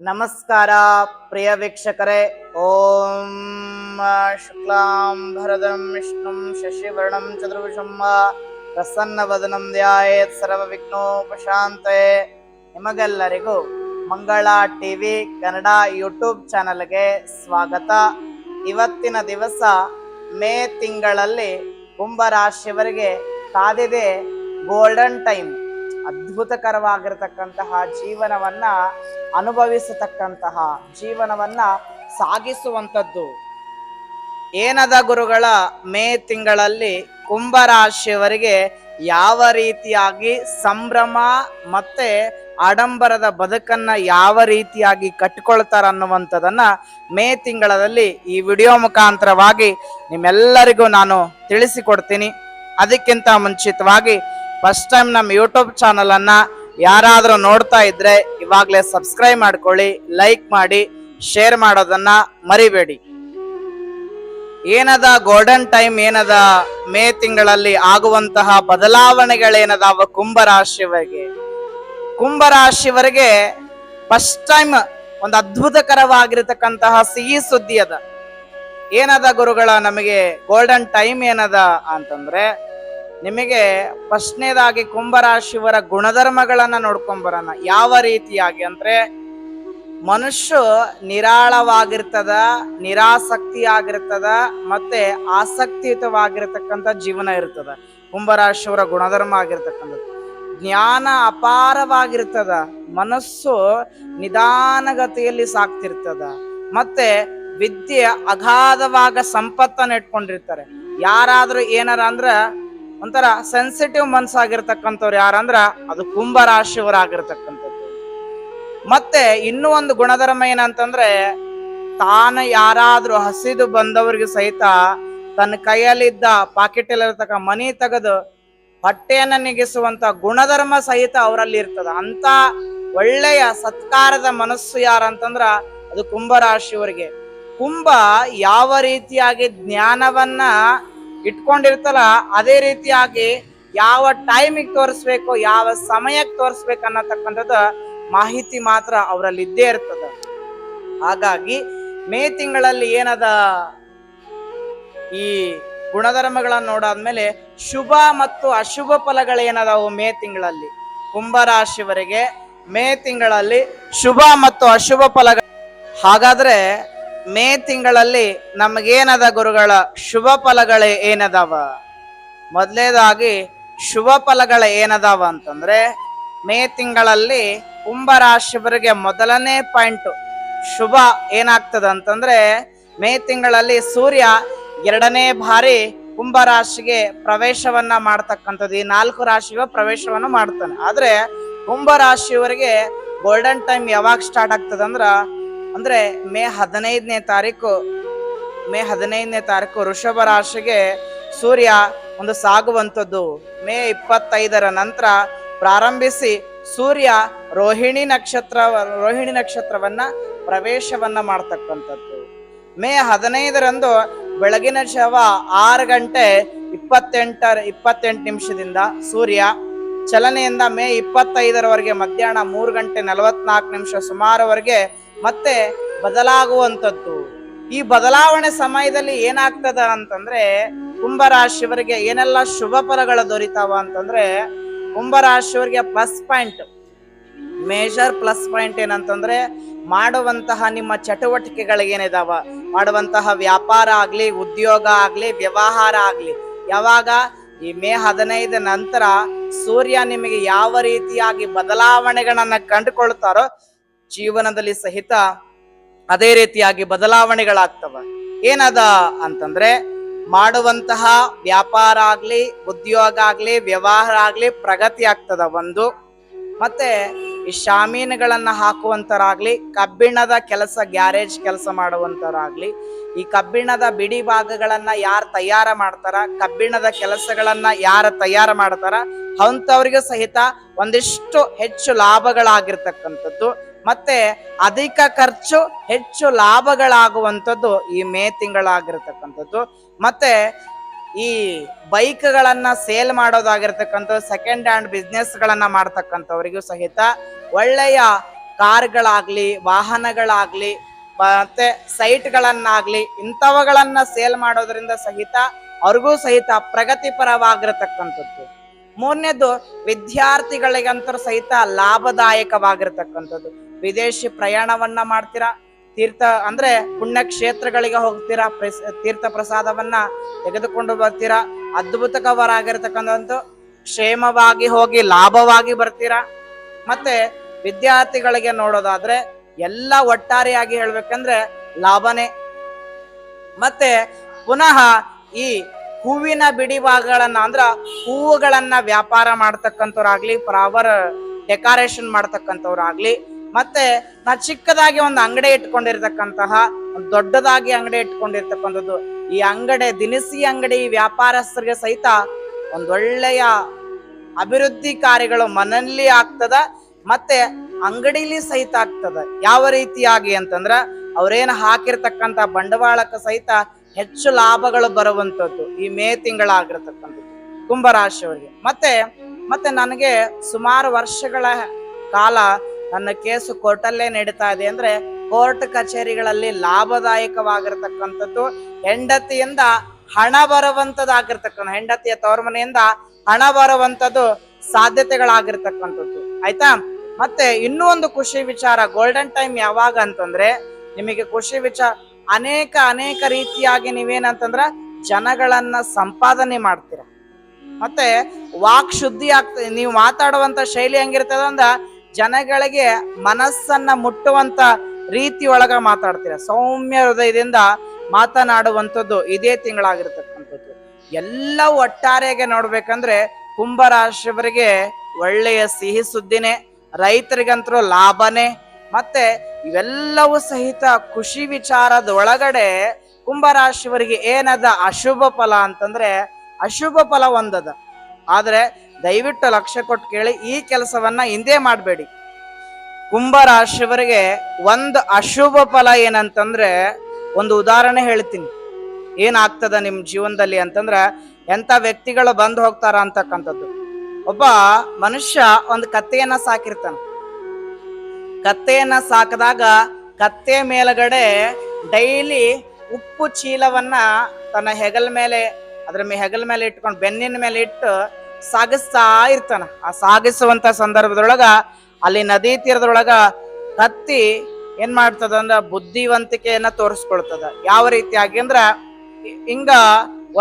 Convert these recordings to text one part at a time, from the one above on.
ನಮಸ್ಕಾರ ಪ್ರಿಯ ವೀಕ್ಷಕರೇ. ಓಂ ಶುಕ್ಲಾಂ ಭರದಂ ವಿಷ್ಣುಂ ಶಶಿವರ್ಣಂ ಚತುರ್ಭುಜಂ ಪ್ರಸನ್ನವದನಂ ಧ್ಯಾಯೇತ್ ಸರ್ವವಿಘ್ನೋಪಶಾಂತಯೇ. ನಿಮಗೆಲ್ಲರಿಗೂ ಮಂಗಳ ಟಿವಿ ಕನ್ನಡ ಯೂಟ್ಯೂಬ್ ಚಾನಲ್ಗೆ ಸ್ವಾಗತ. ಇವತ್ತಿನ ದಿವಸ ಮೇ ತಿಂಗಳಲ್ಲಿ ಕುಂಭರಾಶಿಯವರಿಗೆ ಕಾದಿದೆ ಗೋಲ್ಡನ್ ಟೈಮ್. ಅದ್ಭುತಕರವಾಗಿರತಕ್ಕಂತಹ ಜೀವನವನ್ನ ಅನುಭವಿಸತಕ್ಕಂತಹ ಜೀವನವನ್ನ ಸಾಗಿಸುವಂಥದ್ದು. ಏನದ ಗುರುಗಳ ಮೇ ತಿಂಗಳಲ್ಲಿ ಕುಂಭರಾಶಿಯವರಿಗೆ ಯಾವ ರೀತಿಯಾಗಿ ಸಂಭ್ರಮ ಮತ್ತೆ ಆಡಂಬರದ ಬದುಕನ್ನ ಯಾವ ರೀತಿಯಾಗಿ ಕಟ್ಟಿಕೊಳ್ತಾರ ಅನ್ನುವಂಥದ್ದನ್ನ ಮೇ ತಿಂಗಳಲ್ಲಿ ಈ ವಿಡಿಯೋ ಮುಖಾಂತರವಾಗಿ ನಿಮ್ಮೆಲ್ಲರಿಗೂ ನಾನು ತಿಳಿಸಿಕೊಡ್ತೀನಿ. ಅದಕ್ಕಿಂತ ಮುಂಚಿತವಾಗಿ ಫಸ್ಟ್ ಟೈಮ್ ನಮ್ಮ ಯೂಟ್ಯೂಬ್ ಚಾನಲ್ ಅನ್ನ ಯಾರಾದರೂ ನೋಡ್ತಾ ಇದ್ರೆ ಇವಾಗಲೇ ಸಬ್ಸ್ಕ್ರೈಬ್ ಮಾಡ್ಕೊಳ್ಳಿ, ಲೈಕ್ ಮಾಡಿ, ಶೇರ್ ಮಾಡೋದನ್ನ ಮರಿಬೇಡಿ. ಏನದ ಗೋಲ್ಡನ್ ಟೈಮ್, ಏನದ ಮೇ ತಿಂಗಳಲ್ಲಿ ಆಗುವಂತಹ ಬದಲಾವಣೆಗಳೇನದಾವ ಕುಂಭರಾಶಿವರಿಗೆ ಫಸ್ಟ್ ಟೈಮ್ ಒಂದು ಅದ್ಭುತಕರವಾಗಿರತಕ್ಕಂತಹ ಸಿಹಿ ಸುದ್ದಿ ಅದ. ಏನದ ಗುರುಗಳ ನಮಗೆ ಗೋಲ್ಡನ್ ಟೈಮ್ ಏನದ ಅಂತಂದ್ರೆ, ನಿಮಗೆ ಫಸ್ಟ್ನೇದಾಗಿ ಕುಂಭರಾಶಿಯವರ ಗುಣಧರ್ಮಗಳನ್ನ ನೋಡ್ಕೊಂಬರೋಣ. ಯಾವ ರೀತಿಯಾಗಿ ಅಂದ್ರೆ, ಮನುಷ್ಯ ನಿರಾಳವಾಗಿರ್ತದ, ನಿರಾಸಕ್ತಿ ಆಗಿರ್ತದ, ಮತ್ತೆ ಆಸಕ್ತಿಯುತವಾಗಿರ್ತಕ್ಕಂಥ ಜೀವನ ಇರ್ತದ. ಕುಂಭರಾಶಿಯವರ ಗುಣಧರ್ಮ ಆಗಿರ್ತಕ್ಕಂಥದ್ದು ಜ್ಞಾನ ಅಪಾರವಾಗಿರ್ತದ, ಮನಸ್ಸು ನಿಧಾನಗತಿಯಲ್ಲಿ ಸಾಕ್ತಿರ್ತದ, ಮತ್ತೆ ವಿದ್ಯೆ ಅಗಾಧವಾಗ ಸಂಪತ್ತನ್ನು ಇಟ್ಕೊಂಡಿರ್ತಾರೆ. ಯಾರಾದ್ರೂ ಏನಾರ ಅಂದ್ರ ಒಂಥರ ಸೆನ್ಸಿಟಿವ್ ಮನ್ಸಾಗಿರ್ತಕ್ಕಂಥವ್ರು ಯಾರಂದ್ರ ಅದು ಕುಂಭರಾಶಿಯವರಾಗಿರ್ತಕ್ಕಂಥದ್ದು. ಮತ್ತೆ ಇನ್ನೂ ಒಂದು ಗುಣಧರ್ಮ ಏನಂತಂದ್ರೆ, ತಾನು ಯಾರಾದ್ರೂ ಹಸಿದು ಬಂದವ್ರಿಗೆ ಸಹಿತ ತನ್ನ ಕೈಯಲ್ಲಿದ್ದ ಪಾಕೆಟಲ್ಲಿರ್ತಕ್ಕ ಮನಿ ತೆಗೆದು ಹೊಟ್ಟೆಯನ್ನ ನಿಗಿಸುವಂತ ಗುಣಧರ್ಮ ಸಹಿತ ಅವರಲ್ಲಿ ಇರ್ತದ. ಅಂತ ಒಳ್ಳೆಯ ಸತ್ಕಾರದ ಮನಸ್ಸು ಯಾರಂತಂದ್ರ ಅದು ಕುಂಭರಾಶಿಯವರಿಗೆ. ಕುಂಭ ಯಾವ ರೀತಿಯಾಗಿ ಜ್ಞಾನವನ್ನ ಇಟ್ಕೊಂಡಿರ್ತಲ್ಲ, ಅದೇ ರೀತಿಯಾಗಿ ಯಾವ ಟೈಮಿಗೆ ತೋರಿಸ್ಬೇಕು, ಯಾವ ಸಮಯಕ್ಕೆ ತೋರಿಸ್ಬೇಕು ಅನ್ನತಕ್ಕಂಥದ್ದು ಮಾಹಿತಿ ಮಾತ್ರ ಅವರಲ್ಲಿ ಇದ್ದೇ ಇರ್ತದ. ಹಾಗಾಗಿ ಮೇ ತಿಂಗಳಲ್ಲಿ ಏನದ ಈ ಗುಣಧರ್ಮಗಳನ್ನ ನೋಡಾದ್ಮೇಲೆ ಶುಭ ಮತ್ತು ಅಶುಭ ಫಲಗಳೇನದಾವು ಮೇ ತಿಂಗಳಲ್ಲಿ ಕುಂಭರಾಶಿಯವರಿಗೆ ಮೇ ತಿಂಗಳಲ್ಲಿ ಶುಭ ಮತ್ತು ಅಶುಭ ಫಲಗಳು. ಹಾಗಾದ್ರೆ ಮೇ ತಿಂಗಳಲ್ಲಿ ನಮಗೇನದ ಗುರುಗಳ ಶುಭ ಫಲಗಳು ಏನದಾವ? ಮೊದಲನೇದಾಗಿ ಶುಭ ಫಲಗಳು ಏನದಾವ ಅಂತಂದ್ರೆ, ಮೇ ತಿಂಗಳಲ್ಲಿ ಕುಂಭರಾಶಿಯವರಿಗೆ ಮೊದಲನೇ ಪಾಯಿಂಟ್ ಶುಭ ಏನಾಗ್ತದ ಅಂತಂದ್ರೆ, ಮೇ ತಿಂಗಳಲ್ಲಿ ಸೂರ್ಯ 2ನೇ ಬಾರಿ ಕುಂಭರಾಶಿಗೆ ಪ್ರವೇಶವನ್ನ ಮಾಡ್ತಕ್ಕಂಥದ್ದು. ಈ 4 ರಾಶಿಗೆ ಪ್ರವೇಶವನ್ನ ಮಾಡ್ತಾನೆ. ಆದ್ರೆ ಕುಂಭರಾಶಿಯವರಿಗೆ ಗೋಲ್ಡನ್ ಟೈಮ್ ಯಾವಾಗ ಸ್ಟಾರ್ಟ್ ಆಗ್ತದಂದ್ರ, ಅಂದ್ರೆ ಮೇ 15ನೇ ತಾರೀಕು ವೃಷಭ ರಾಶಿಗೆ ಸೂರ್ಯ ಒಂದು ಸಾಗುವಂಥದ್ದು. ಮೇ 25ರ ನಂತರ ಪ್ರಾರಂಭಿಸಿ ಸೂರ್ಯ ರೋಹಿಣಿ ನಕ್ಷತ್ರವನ್ನ ಪ್ರವೇಶವನ್ನ ಮಾಡ್ತಕ್ಕಂಥದ್ದು. ಮೇ 15ರಂದು ಬೆಳಗಿನ ಜಾವ 6 ಗಂಟೆ 28 ನಿಮಿಷದಿಂದ ಸೂರ್ಯ ಚಲನೆಯಿಂದ ಮೇ 25ರವರೆಗೆ ಮಧ್ಯಾಹ್ನ 3 ಗಂಟೆ 44 ನಿಮಿಷ ಸುಮಾರವರೆಗೆ ಮತ್ತೆ ಬದಲಾಗುವಂಥದ್ದು. ಈ ಬದಲಾವಣೆ ಸಮಯದಲ್ಲಿ ಏನಾಗ್ತದ ಅಂತಂದ್ರೆ, ಕುಂಭರಾಶಿಯವರಿಗೆ ಏನೆಲ್ಲ ಶುಭ ಫಲಗಳು ದೊರೀತಾವ ಅಂತಂದ್ರೆ, ಕುಂಭರಾಶಿಯವರಿಗೆ plus point, major plus point ಏನಂತಂದ್ರೆ, ಮಾಡುವಂತಹ ನಿಮ್ಮ ಚಟುವಟಿಕೆಗಳಿಗೇನಿದಾವ, ಮಾಡುವಂತಹ ವ್ಯಾಪಾರ ಆಗ್ಲಿ, ಉದ್ಯೋಗ ಆಗ್ಲಿ, ವ್ಯವಹಾರ ಆಗ್ಲಿ, ಯಾವಾಗ ಈ ಮೇ 15 ನಂತರ ಸೂರ್ಯ ನಿಮಗೆ ಯಾವ ರೀತಿಯಾಗಿ ಬದಲಾವಣೆಗಳನ್ನ ಕಂಡುಕೊಳ್ತಾರೋ ಜೀವನದಲ್ಲಿ ಸಹಿತ ಅದೇ ರೀತಿಯಾಗಿ ಬದಲಾವಣೆಗಳಾಗ್ತವ. ಏನದ ಅಂತಂದ್ರೆ, ಮಾಡುವಂತಹ ವ್ಯಾಪಾರ ಆಗ್ಲಿ, ಉದ್ಯೋಗ ಆಗ್ಲಿ, ವ್ಯವಹಾರ ಆಗ್ಲಿ ಪ್ರಗತಿ ಆಗ್ತದ ಒಂದು. ಮತ್ತೆ ಈ ಶಾಮೀನುಗಳನ್ನ ಹಾಕುವಂತರಾಗ್ಲಿ, ಕಬ್ಬಿಣದ ಕೆಲಸ, ಗ್ಯಾರೇಜ್ ಕೆಲಸ ಮಾಡುವಂತರಾಗ್ಲಿ, ಈ ಕಬ್ಬಿಣದ ಬಿಡಿ ಭಾಗಗಳನ್ನ ಯಾರು ತಯಾರ ಮಾಡ್ತಾರ, ಕಬ್ಬಿಣದ ಕೆಲಸಗಳನ್ನ ಯಾರು ತಯಾರ ಮಾಡ್ತಾರ ಅಂತವ್ರಿಗೆ ಸಹಿತ ಒಂದಿಷ್ಟು ಹೆಚ್ಚು ಲಾಭಗಳಾಗಿರ್ತಕ್ಕಂಥದ್ದು. ಮತ್ತೆ ಅಧಿಕ ಖರ್ಚು ಹೆಚ್ಚು ಲಾಭಗಳಾಗುವಂಥದ್ದು ಈ ಮೇ ತಿಂಗಳಾಗಿರ್ತಕ್ಕಂಥದ್ದು. ಮತ್ತೆ ಈ ಬೈಕ್ಗಳನ್ನ ಸೇಲ್ ಮಾಡೋದಾಗಿರ್ತಕ್ಕಂಥದ್ದು, ಸೆಕೆಂಡ್ ಹ್ಯಾಂಡ್ ಬಿಸ್ನೆಸ್ ಗಳನ್ನ ಮಾಡ್ತಕ್ಕಂಥವರಿಗೂ ಸಹಿತ ಒಳ್ಳೆಯ ಕಾರ್ಗಳಾಗ್ಲಿ, ವಾಹನಗಳಾಗ್ಲಿ, ಮತ್ತೆ ಸೈಟ್ಗಳನ್ನಾಗ್ಲಿ ಇಂಥವುಗಳನ್ನ ಸೇಲ್ ಮಾಡೋದ್ರಿಂದ ಸಹಿತ ಅವ್ರಿಗೂ ಸಹಿತ ಪ್ರಗತಿಪರವಾಗಿರತಕ್ಕಂಥದ್ದು. ಮೂರನೇದು, ವಿದ್ಯಾರ್ಥಿಗಳಿಗಂತೂ ಸಹಿತ ಲಾಭದಾಯಕವಾಗಿರ್ತಕ್ಕಂಥದ್ದು. ವಿದೇಶಿ ಪ್ರಯಾಣವನ್ನ ಮಾಡ್ತೀರಾ, ತೀರ್ಥ ಅಂದ್ರೆ ಪುಣ್ಯಕ್ಷೇತ್ರಗಳಿಗೆ ಹೋಗ್ತೀರಾ, ತೀರ್ಥ ಪ್ರಸಾದವನ್ನ ತೆಗೆದುಕೊಂಡು ಬರ್ತೀರಾ, ಅದ್ಭುತಕರವಾಗಿರ್ತಕ್ಕಂಥ ಕ್ಷೇಮವಾಗಿ ಹೋಗಿ ಲಾಭವಾಗಿ ಬರ್ತೀರಾ. ಮತ್ತೆ ವಿದ್ಯಾರ್ಥಿಗಳಿಗೆ ನೋಡೋದಾದ್ರೆ ಎಲ್ಲ ಒಟ್ಟಾರೆಯಾಗಿ ಹೇಳ್ಬೇಕಂದ್ರೆ ಲಾಭನೇ. ಮತ್ತೆ ಪುನಃ ಈ ಹೂವಿನ ಬಿಡಿಭಾಗಗಳನ್ನ ಅಂದ್ರ ಹೂವುಗಳನ್ನ ವ್ಯಾಪಾರ ಮಾಡ್ತಕ್ಕಂಥವ್ರಾಗ್ಲಿ, ಫ್ಲವರ್ ಡೆಕೋರೇಷನ್ ಮಾಡ್ತಕ್ಕಂಥವ್ರಾಗ್ಲಿ, ಮತ್ತೆ ನಾ ಚಿಕ್ಕದಾಗಿ ಒಂದು ಅಂಗಡಿ ಇಟ್ಕೊಂಡಿರ್ತಕ್ಕಂತಹ, ದೊಡ್ಡದಾಗಿ ಅಂಗಡಿ ಇಟ್ಕೊಂಡಿರ್ತಕ್ಕಂಥದ್ದು, ಈ ಅಂಗಡಿ ದಿನಸಿ ಅಂಗಡಿ ವ್ಯಾಪಾರಸ್ಥರಿಗೆ ಸಹಿತ ಒಂದೊಳ್ಳೆಯ ಅಭಿವೃದ್ಧಿ ಕಾರ್ಯಗಳು ಮನೆಯಲ್ಲಿ ಆಗ್ತದ, ಮತ್ತೆ ಅಂಗಡಿಲಿ ಸಹಿತ ಆಗ್ತದ. ಯಾವ ರೀತಿಯಾಗಿ ಅಂತಂದ್ರ ಅವ್ರೇನು ಹಾಕಿರ್ತಕ್ಕಂಥ ಬಂಡವಾಳಕ್ಕೆ ಸಹಿತ ಹೆಚ್ಚು ಲಾಭಗಳು ಬರುವಂತದ್ದು ಈ ಮೇ ತಿಂಗಳಾಗಿರ್ತಕ್ಕಂಥದ್ದು ಕುಂಭರಾಶಿಯವರಿಗೆ. ಮತ್ತೆ ನನಗೆ ಸುಮಾರು ವರ್ಷಗಳ ಕಾಲ ನನ್ನ ಕೇಸು ಕೋರ್ಟಲ್ಲೇ ನಡೀತಾ ಇದೆ ಅಂದ್ರೆ ಕೋರ್ಟ್ ಕಚೇರಿಗಳಲ್ಲಿ ಲಾಭದಾಯಕವಾಗಿರ್ತಕ್ಕಂಥದ್ದು, ಹೆಂಡತಿಯಿಂದ ಹಣ ಬರುವಂತದ್ದಾಗಿರ್ತಕ್ಕಂಥ, ಹೆಂಡತಿಯ ತವರ ಮನೆಯಿಂದ ಹಣ ಬರುವಂತದ್ದು ಸಾಧ್ಯತೆಗಳಾಗಿರ್ತಕ್ಕಂಥದ್ದು. ಆಯ್ತಾ? ಮತ್ತೆ ಇನ್ನೂ ಒಂದು ಖುಷಿ ವಿಚಾರ, ಗೋಲ್ಡನ್ ಟೈಮ್ ಯಾವಾಗ ಅಂತಂದ್ರೆ ನಿಮಗೆ ಖುಷಿ ವಿಚಾರ, ಅನೇಕ ರೀತಿಯಾಗಿ ನೀವೇನಂತಂದ್ರ ಜನಗಳನ್ನ ಸಂಪಾದನೆ ಮಾಡ್ತೀರ. ಮತ್ತೆ ವಾಕ್ ಶುದ್ಧಿ ಆಗ್ತದೆ. ನೀವು ಮಾತಾಡುವಂತ ಶೈಲಿ ಹೆಂಗಿರ್ತದ ಅಂದ್ರ ಜನಗಳಿಗೆ ಮನಸ್ಸನ್ನ ಮುಟ್ಟುವಂತ ರೀತಿ ಒಳಗ ಮಾತಾಡ್ತೀರ. ಸೌಮ್ಯ ಹೃದಯದಿಂದ ಮಾತನಾಡುವಂಥದ್ದು ಇದೇ ತಿಂಗಳಾಗಿರ್ತಕ್ಕಂಥದ್ದು. ಎಲ್ಲ ಒಟ್ಟಾರೆಯಾಗಿ ನೋಡ್ಬೇಕಂದ್ರೆ ಕುಂಭರಾಶಿಯವರಿಗೆ ಒಳ್ಳೆಯ ಸಿಹಿ ಸುದ್ದಿನೇ, ರೈತರಿಗಂತರೂ ಲಾಭನೇ. ಮತ್ತೆ ಇವೆಲ್ಲವೂ ಸಹಿತ ಖುಷಿ ವಿಚಾರದ ಒಳಗಡೆ ಕುಂಭರಾಶಿಯವರಿಗೆ ಏನದ ಅಶುಭ ಫಲ ಅಂತಂದ್ರೆ ಅಶುಭ ಫಲ ಒಂದದ. ಆದ್ರೆ ದಯವಿಟ್ಟು ಲಕ್ಷ್ಯ ಕೊಟ್ಟು ಕೇಳಿ, ಈ ಕೆಲಸವನ್ನ ಹಿಂದೆ ಮಾಡಬೇಡಿ. ಕುಂಭರಾಶಿಯವರಿಗೆ ಒಂದು ಅಶುಭ ಫಲ ಏನಂತಂದ್ರೆ, ಒಂದು ಉದಾಹರಣೆ ಹೇಳ್ತೀನಿ ಏನಾಗ್ತದ ನಿಮ್ ಜೀವನದಲ್ಲಿ ಅಂತಂದ್ರ, ಎಂತ ವ್ಯಕ್ತಿಗಳು ಬಂದು ಹೋಗ್ತಾರ ಅಂತಕ್ಕಂಥದ್ದು. ಒಬ್ಬ ಮನುಷ್ಯ ಒಂದು ಕತ್ತೆಯನ್ನ ಸಾಕಿರ್ತಾನ. ಕತ್ತೆಯನ್ನ ಸಾಕಿದಾಗ ಕತ್ತೆ ಮೇಲ್ಗಡೆ ಡೈಲಿ ಉಪ್ಪು ಚೀಲವನ್ನ ತನ್ನ ಹೆಗಲ ಮೇಲೆ ಇಟ್ಕೊಂಡು ಬೆನ್ನಿನ ಮೇಲೆ ಇಟ್ಟು ಸಾಗಿಸ್ತಾ ಇರ್ತಾನ. ಆ ಸಾಗಿಸುವಂತ ಸಂದರ್ಭದೊಳಗ ಅಲ್ಲಿ ನದಿ ತೀರದೊಳಗ ಕತ್ತಿ ಏನ್ ಮಾಡ್ತದ ಅಂದ್ರ ಬುದ್ಧಿವಂತಿಕೆಯನ್ನ ತೋರಿಸ್ಕೊಳ್ತದ. ಯಾವ ರೀತಿಯಾಗಿ ಅಂದ್ರ ಹಿಂಗ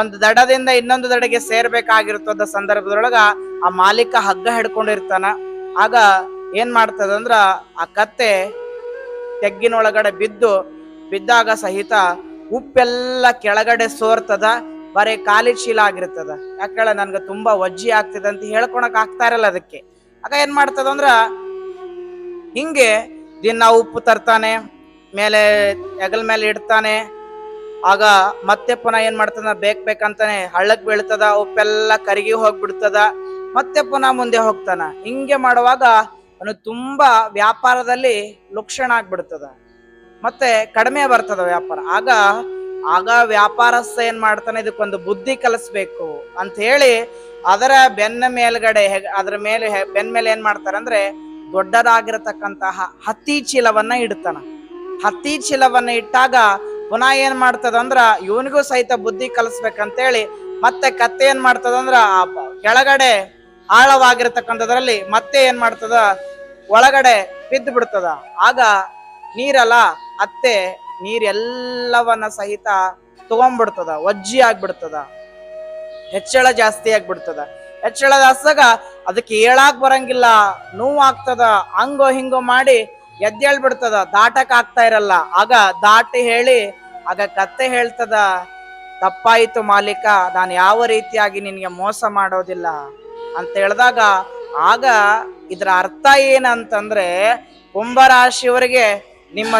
ಒಂದು ದಡದಿಂದ ಇನ್ನೊಂದು ದಡೆಗೆ ಸೇರ್ಬೇಕಾಗಿರ್ತದ ಸಂದರ್ಭದೊಳಗ ಆ ಮಾಲೀಕ ಹಗ್ಗ ಹಿಡ್ಕೊಂಡಿರ್ತಾನ. ಆಗ ಏನ್ ಮಾಡ್ತದಂದ್ರ ಆ ಕತ್ತೆ ತೆಗ್ಗಿನೊಳಗಡೆ ಬಿದ್ದಾಗ ಸಹಿತ ಉಪ್ಪೆಲ್ಲ ಕೆಳಗಡೆ ಸೋರ್ತದ, ಬರೀ ಖಾಲಿ ಚೀಲ ಆಗಿರ್ತದ. ಯಾಕೇಳ ನನ್ಗೆ ತುಂಬಾ ವಜ್ಜಿ ಆಗ್ತದೆ ಅಂತ ಹೇಳ್ಕೊಳಕ್ ಆಗ್ತಾ ಇರಲ್ಲ ಅದಕ್ಕೆ. ಆಗ ಏನ್ ಮಾಡ್ತದಂದ್ರ ಹಿಂಗೆ ದಿನ ಉಪ್ಪು ತರ್ತಾನೆ, ಮೇಲೆ ಹೆಗಲ್ ಮೇಲೆ ಇಡ್ತಾನೆ. ಆಗ ಮತ್ತೆ ಪುನಃ ಏನ್ ಮಾಡ್ತದ, ಬೇಕಂತಾನೆ ಹಳ್ಳಕ್ ಬೀಳ್ತದ, ಉಪ್ಪೆಲ್ಲ ಕರಗಿ ಹೋಗ್ಬಿಡ್ತದ, ಮತ್ತೆ ಪುನಃ ಮುಂದೆ ಹೋಗ್ತಾನ. ಹಿಂಗೆ ಮಾಡುವಾಗ ಅವನು ತುಂಬಾ ವ್ಯಾಪಾರದಲ್ಲಿ ಲುಕ್ಷಣ ಆಗ್ಬಿಡ್ತದ, ಮತ್ತೆ ಕಡಿಮೆ ಬರ್ತದ ವ್ಯಾಪಾರ. ಆಗ ವ್ಯಾಪಾರಸ್ಥ ಏನ್ ಮಾಡ್ತಾನೆ, ಇದಕ್ಕೊಂದು ಬುದ್ಧಿ ಕಲಿಸ್ಬೇಕು ಅಂತ ಹೇಳಿ ಅದರ ಬೆನ್ನ ಮೇಲ್ಗಡೆ ಬೆನ್ನ ಮೇಲೆ ಏನ್ ಮಾಡ್ತಾರ ಅಂದ್ರೆ ದೊಡ್ಡದಾಗಿರತಕ್ಕಂತಹ ಹತ್ತಿ ಚೀಲವನ್ನ ಇಡ್ತಾನ. ಹತ್ತಿ ಚೀಲವನ್ನ ಇಟ್ಟಾಗ ಪುನಃ ಏನ್ ಮಾಡ್ತದಂದ್ರ ಇವನಿಗೂ ಸಹಿತ ಬುದ್ಧಿ ಕಲಿಸ್ಬೇಕಂತೇಳಿ ಮತ್ತೆ ಕತ್ತೆ ಏನ್ ಮಾಡ್ತದಂದ್ರ ಕೆಳಗಡೆ ಆಳವಾಗಿರ್ತಕ್ಕಂಥದ್ರಲ್ಲಿ ಮತ್ತೆ ಏನ್ ಮಾಡ್ತದ, ಒಳಗಡೆ ಬಿದ್ದು ಬಿಡ್ತದ. ಆಗ ನೀರಲ್ಲ, ಅತ್ತೆ ನೀರೆಲ್ಲವನ್ನ ಸಹಿತ ತಗೊಂಡ್ಬಿಡ್ತದ, ವಜ್ಜಿ ಆಗ್ಬಿಡ್ತದ, ಹೆಚ್ಚಳ ಜಾಸ್ತಿ ಆಗ್ಬಿಡ್ತದ. ಹೆಚ್ಚಳ ಜಾಸ್ತಿಯಾಗ ಅದಕ್ಕೆ ಹೇಳಾಕ್ ಬರಂಗಿಲ್ಲ, ನೋವು ಆಗ್ತದ, ಹಂಗೋ ಹಿಂಗೋ ಮಾಡಿ ಎದ್ದೇಳ್ಬಿಡ್ತದ, ದಾಟಕ್ ಆಗ್ತಾ ಇರಲ್ಲ. ಆಗ ದಾಟಿ ಹೇಳಿ ಆಗ ಕತ್ತೆ ಹೇಳ್ತದ, ತಪ್ಪಾಯಿತು ಮಾಲೀಕ, ನಾನು ಯಾವ ರೀತಿಯಾಗಿ ನಿನ್ಗೆ ಮೋಸ ಮಾಡೋದಿಲ್ಲ ಅಂತ ಹೇಳಿದಾಗ ಆಗ ಇದ್ರ ಅರ್ಥ ಏನಂತಂದ್ರೆ ಕುಂಭರಾಶಿಯವರಿಗೆ ನಿಮ್ಮ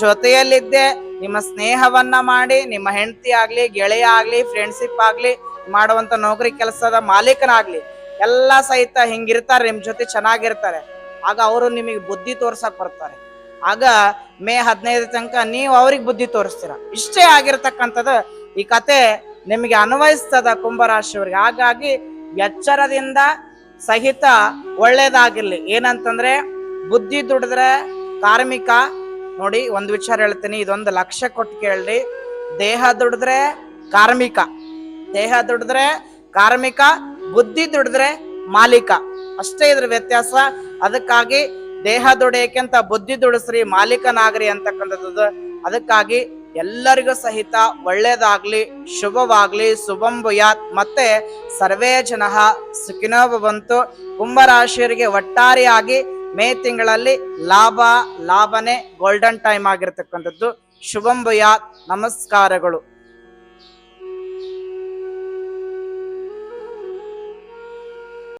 ಜೊತೆಯಲ್ಲಿದ್ದೆ, ನಿಮ್ಮ ಸ್ನೇಹವನ್ನ ಮಾಡಿ, ನಿಮ್ಮ ಹೆಂಡತಿ ಆಗ್ಲಿ, ಗೆಳೆಯ ಆಗ್ಲಿ, ಫ್ರೆಂಡ್ಶಿಪ್ ಆಗ್ಲಿ, ಮಾಡುವಂತ ನೌಕರಿ ಕೆಲಸದ ಮಾಲೀಕನಾಗ್ಲಿ ಎಲ್ಲ ಸಹಿತ ಹಿಂಗಿರ್ತಾರೆ, ನಿಮ್ ಜೊತೆ ಚೆನ್ನಾಗಿರ್ತಾರೆ. ಆಗ ಅವರು ನಿಮಗೆ ಬುದ್ಧಿ ತೋರ್ಸಕ್ ಬರ್ತಾರೆ. ಆಗ ಮೇ 15 ತನಕ ನೀವು ಅವ್ರಿಗೆ ಬುದ್ಧಿ ತೋರಿಸ್ತೀರ. ಇಷ್ಟೇ ಆಗಿರತಕ್ಕಂಥದ್ದು ಈ ಕತೆ ನಿಮಗೆ ಅನ್ವಯಿಸ್ತದ ಕುಂಭರಾಶಿಯವರಿಗೆ. ಹಾಗಾಗಿ ಎಚ್ಚರದಿಂದ ಸಹಿತ ಒಳ್ಳೇದಾಗಿರ್ಲಿ. ಏನಂತಂದ್ರೆ ಬುದ್ಧಿ ದುಡಿದ್ರೆ ಕಾರ್ಮಿಕ. ನೋಡಿ, ಒಂದು ವಿಚಾರ ಹೇಳ್ತೀನಿ, ಇದೊಂದು ಲಕ್ಷ್ಯ ಕೊಟ್ಟು ಕೇಳಿ. ದೇಹ ದುಡಿದ್ರೆ ಕಾರ್ಮಿಕ, ದೇಹ ದುಡಿದ್ರೆ ಕಾರ್ಮಿಕ, ಬುದ್ಧಿ ದುಡಿದ್ರೆ ಮಾಲೀಕ. ಅಷ್ಟೇ ಇದ್ರ ವ್ಯತ್ಯಾಸ. ಅದಕ್ಕಾಗಿ ದೇಹ ದುಡಿಯಕ್ಕಿಂತ ಬುದ್ಧಿ ದುಡಿಸ್ರಿ, ಮಾಲೀಕನಾಗ್ರಿ ಅಂತಕ್ಕಂಥದ್ದು. ಅದಕ್ಕಾಗಿ ಎಲ್ಲರಿಗೂ ಸಹಿತ ಒಳ್ಳೇದಾಗ್ಲಿ, ಶುಭವಾಗ್ಲಿ, ಶುಭಂ ಭೂಯಾತ್. ಮತ್ತೆ ಸರ್ವೇ ಜನಃ ಸುಖಿನೋ ಭವಂತು. ಕುಂಭರಾಶಿಯವರಿಗೆ ಒಟ್ಟಾರೆಯಾಗಿ ಮೇ ತಿಂಗಳಲ್ಲಿ ಲಾಭನೇ ಗೋಲ್ಡನ್ ಟೈಮ್ ಆಗಿರ್ತಕ್ಕಂಥದ್ದು. ಶುಭಂ ಭೂಯಾತ್. ನಮಸ್ಕಾರಗಳು.